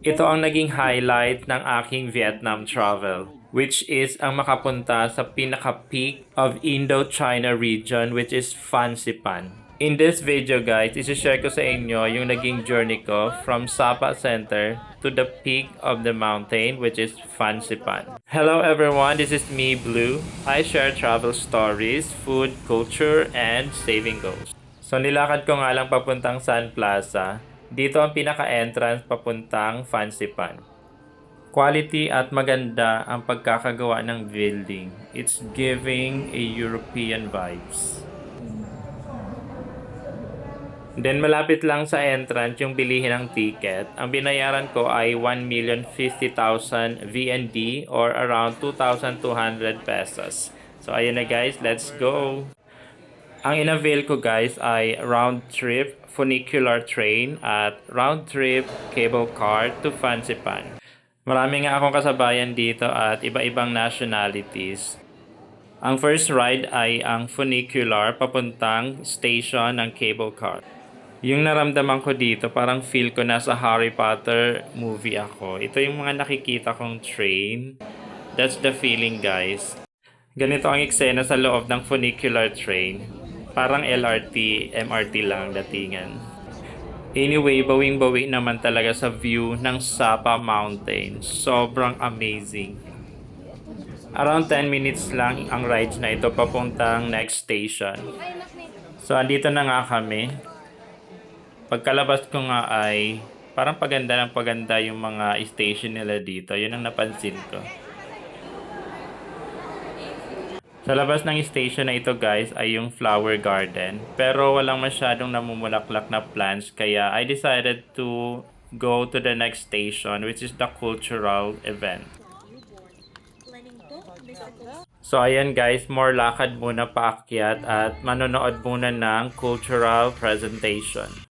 Ito ang naging highlight ng aking Vietnam travel, which is ang makapunta sa pinaka-peak of Indo-China region, which is Phan Xipang. In this video guys, isi-share ko sa inyo yung naging journey ko from Sapa Center to the peak of the mountain, which is Phan Xipang. Hello everyone, this is me, Blue. I share travel stories, food, culture, and saving goals. So nilakad ko nga lang papuntang Sun Plaza. Dito ang pinaka-entrance papuntang Phan Xipang. Quality at maganda ang pagkakagawa ng building. It's giving a European vibes. Then malapit lang sa entrance yung bilihin ng ticket. Ang binayaran ko ay 1,050,000 VND or around 2,200 pesos. So ayun na guys, let's go! Ang inavail ko guys ay round trip funicular train at round trip cable car to Phan Xipang. Marami nga akong kasabayan dito at iba-ibang nationalities. Ang first ride ay ang funicular papuntang station ng cable car. Yung naramdaman ko dito, parang feel ko nasa Harry Potter movie ako. Ito yung mga nakikita kong train. That's the feeling guys. Ganito ang eksena sa loob ng funicular train. Parang LRT, MRT lang datingan. Anyway, bawing-bawi naman talaga sa view ng Sapa Mountain. Sobrang amazing. Around 10 minutes lang ang rides na ito papuntang next station. So, andito na nga kami. Pagkalabas ko nga ay parang paganda ng paganda yung mga station nila dito. Yun ang napansin ko. Sa labas ng station na ito guys ay yung flower garden. Pero walang masyadong namumulaklak na plants kaya I decided to go to the next station which is the cultural event. So ayan guys, more lakad muna paakyat at manonood muna ng cultural presentation.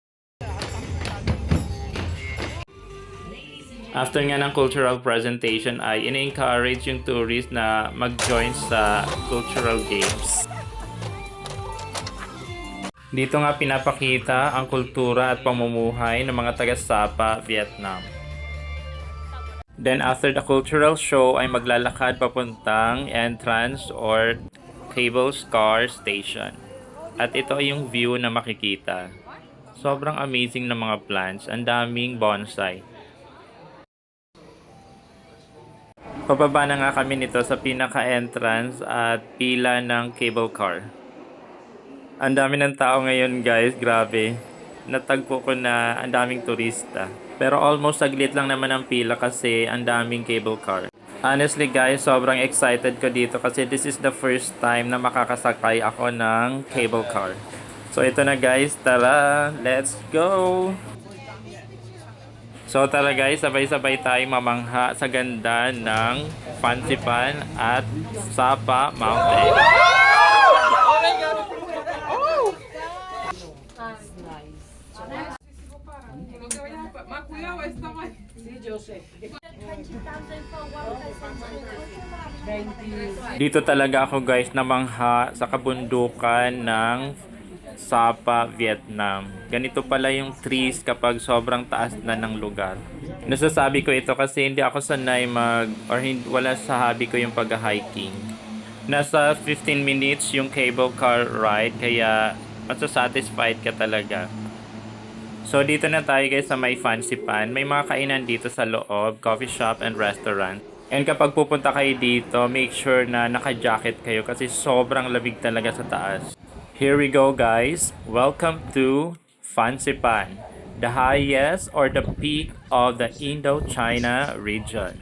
After nga ng cultural presentation ay ini-encourage yung tourist na mag-join sa cultural games. Dito nga pinapakita ang kultura at pamumuhay ng mga taga-Sapa, Vietnam. Then after the cultural show ay maglalakad papuntang entrance or cable car station. At ito yung view na makikita. Sobrang amazing ng mga plants, ang daming bonsai. Pababa na nga kami nito sa pinaka-entrance at pila ng cable car. Ang dami ng tao ngayon guys, grabe. Natagpo ko na ang daming turista. Pero almost saglit lang naman ang pila kasi ang daming cable car. Honestly guys, sobrang excited ko dito kasi this is the first time na makakasakay ako ng cable car. So ito na guys, tara, let's go! So tara guys, sabay-sabay tayong mamangha sa ganda ng Phan Xipang at Sapa Mountain. Dito talaga ako guys namangha sa kabundukan ng Sapa, Vietnam. Ganito pala yung trees kapag sobrang taas na ng lugar. Nasasabi ko ito kasi hindi ako sanay wala sa hobby ko yung pag-hiking. Nasa 15 minutes yung cable car ride kaya masasatisfied ka talaga. So dito na tayo guys sa may Phan Xipang. May mga kainan dito sa loob, coffee shop and restaurant. And kapag pupunta kayo dito, make sure na naka-jacket kayo kasi sobrang labig talaga sa taas. Here we go guys. Welcome to Phan Xipang, the highest or the peak of the Indo-China region.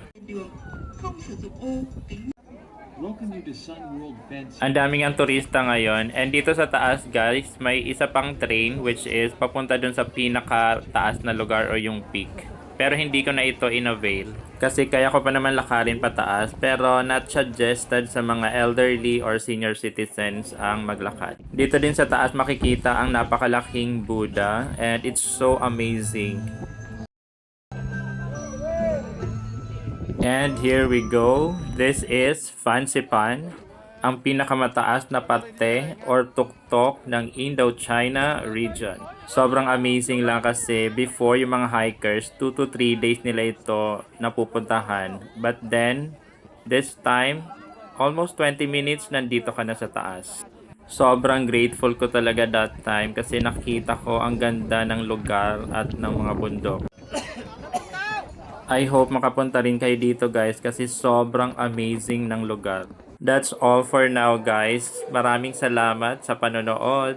Ang daming ang turista ngayon and dito sa taas guys, may isa pang train which is papunta dun sa pinaka-taas na lugar o yung peak. Pero hindi ko na ito in-avail kasi kaya ko pa naman lakarin pataas pero not suggested sa mga elderly or senior citizens ang maglakad. Dito din sa taas makikita ang napakalaking Buddha and it's so amazing. And here we go. This is Phan Xipang. ang pinakamataas na parte or tuktok ng Indochina region. Sobrang amazing lang kasi before yung mga hikers, 2 to 3 days nila ito napupuntahan. But then, this time, almost 20 minutes nandito ka na sa taas. Sobrang grateful ko talaga that time kasi nakita ko ang ganda ng lugar at ng mga bundok. I hope makapunta rin kayo dito guys kasi sobrang amazing ng lugar. That's all for now guys. Maraming salamat sa panonood.